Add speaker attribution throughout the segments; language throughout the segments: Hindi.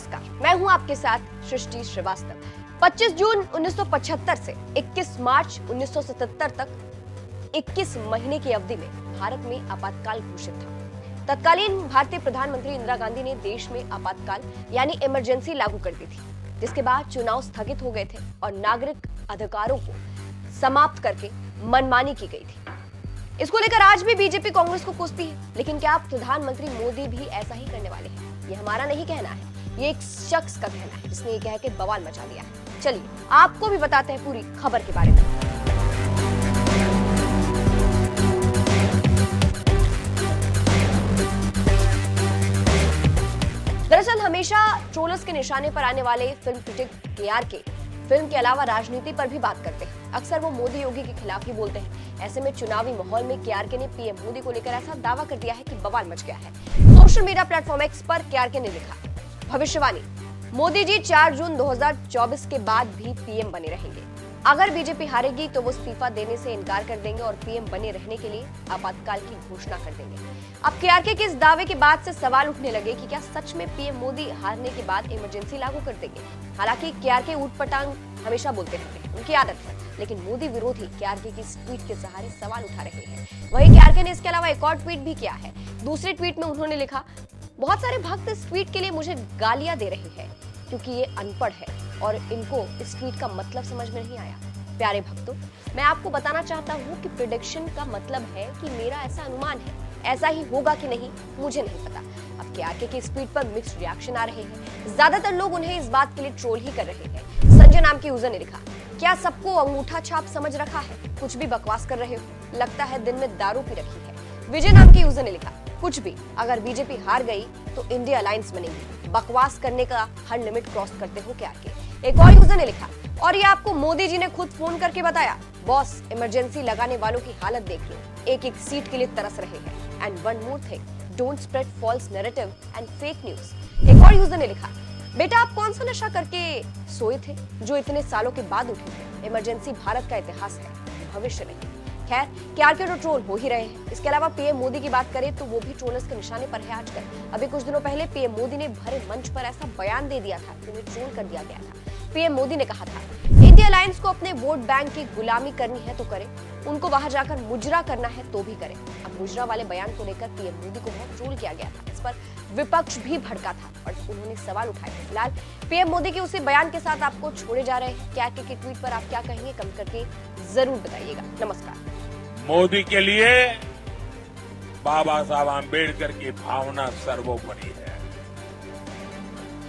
Speaker 1: नमस्कार, मैं हूं आपके साथ सृष्टि श्रीवास्तव। 25 जून 1975 से 21 मार्च 1977 तक 21 महीने की अवधि में भारत में आपातकाल घोषित था। तत्कालीन भारतीय प्रधानमंत्री इंदिरा गांधी ने देश में आपातकाल यानी इमरजेंसी लागू कर दी थी, जिसके बाद चुनाव स्थगित हो गए थे और नागरिक अधिकारों को समाप्त करके मनमानी की गई थी। इसको लेकर आज भी बीजेपी कांग्रेस को कोसती है, लेकिन क्या प्रधानमंत्री मोदी भी ऐसा ही करने वाले हैं? ये हमारा नहीं कहना है, ये एक शख्स का कहना है जिसने ये कह के बवाल मचा दिया है। चलिए आपको भी बताते हैं पूरी खबर के बारे में। दरअसल हमेशा ट्रोलर्स के निशाने पर आने वाले फिल्म क्रिटिक केआरके फिल्म के अलावा राजनीति पर भी बात करते हैं। अक्सर वो मोदी योगी के खिलाफ ही बोलते हैं। ऐसे में चुनावी माहौल में केआरके ने पीएम मोदी को लेकर ऐसा दावा कर दिया है कि बवाल मच गया है। सोशल मीडिया प्लेटफॉर्म एक्स पर केआरके ने लिखा, भविष्यवाणी, मोदी जी 4 जून 2024 के बाद भी पीएम बने रहेंगे। अगर बीजेपी हारेगी तो वो इस्तीफा देने से इनकार कर देंगे और पीएम बने रहने के लिए आपातकाल की घोषणा कर देंगे। अब केआरके के इस दावे के बाद से सवाल उठने लगे कि क्या सच में पीएम मोदी हारने के बाद इमरजेंसी लागू कर देंगे। हालांकि केआरके ऊटपटांग हमेशा बोलते रहते हैं, उनकी आदत है, लेकिन मोदी विरोधी केआरके की इस ट्वीट के सहारे सवाल उठा रहे हैं। वहीं केआरके ने इसके अलावा एक और ट्वीट भी किया है। दूसरे ट्वीट में उन्होंने लिखा, बहुत सारे भक्त इस ट्वीट के लिए मुझे गालियां दे रहे हैं क्योंकि ये अनपढ़ है और इनको इस ट्वीट का मतलब समझ में नहीं आया। प्यारे भक्तों, मैं आपको बताना चाहता हूँ कि प्रेडिक्शन का मतलब है कि मेरा ऐसा अनुमान है, ऐसा ही होगा कि नहीं मुझे नहीं पता। अब केआरके के इस ट्वीट पर मिक्स्ड रिएक्शन आ रहे हैं। ज्यादातर लोग उन्हें इस बात के लिए ट्रोल ही कर रहे हैं। संजय नाम की यूजर ने लिखा, क्या सबको अंगूठा छाप समझ रखा है? कुछ भी बकवास कर रहे हो, लगता है दिन में दारू पी रखी है। विजय नाम की यूजर ने लिखा, कुछ भी, अगर बीजेपी हार गई तो इंडिया अलायंस बनेगी। बकवास करने का हर लिमिट क्रॉस करते हो केआरके। एक और यूजर ने लिखा, और ये आपको मोदी जी ने खुद फोन करके बताया, बॉस इमरजेंसी लगाने वालों की हालत देख लो, एक एक सीट के लिए तरस रहे हैं। And one more thing, don't spread false narrative and fake news. एक और यूजर ने लिखा, बेटा आप कौन सा नशा करके सोए थे जो इतने सालों के बाद उठे थे? इमरजेंसी भारत का इतिहास है, भविष्य नहीं। खैर, केआरके तो ट्रोल हो ही रहे हैं। इसके अलावा पीएम मोदी की बात करें तो वो भी ट्रोलर्स के निशाने पर है आजकल। अभी कुछ दिनों पहले पीएम मोदी ने भरे मंच पर ऐसा बयान दे दिया था कि उन्हें ट्रोल कर दिया गया था। पीएम मोदी ने कहा था, इंडिया अलायंस को अपने वोट बैंक की गुलामी करनी है तो करे, उनको वहां जाकर मुजरा करना है तो भी करे। अब मुजरा वाले बयान को लेकर पीएम मोदी को बहुत ट्रोल किया गया था। इस पर विपक्ष भी भड़का था और उन्होंने सवाल उठाए थे। फिलहाल पीएम मोदी के उसी बयान के साथ आपको छोड़े जा रहे हैं। केआरके के ट्वीट पर आप क्या कहेंगे, कमेंट करके जरूर बताइएगा। नमस्कार।
Speaker 2: मोदी के लिए बाबा साहब आम्बेडकर की भावना सर्वोपरि है।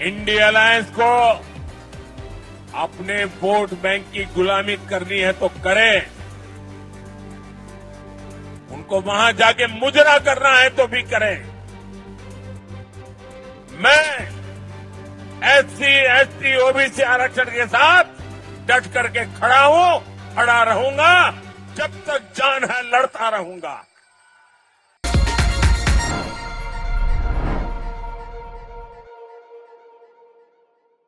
Speaker 2: इंडिया अलायंस को अपने वोट बैंक की गुलामी करनी है तो करें, उनको वहां जाके मुजरा करना है तो भी करें। मैं एससी, एसटी, ओबीसी आरक्षण के साथ डट करके खड़ा हूं, खड़ा रहूंगा, जब तक जान है लड़ता रहूंगा।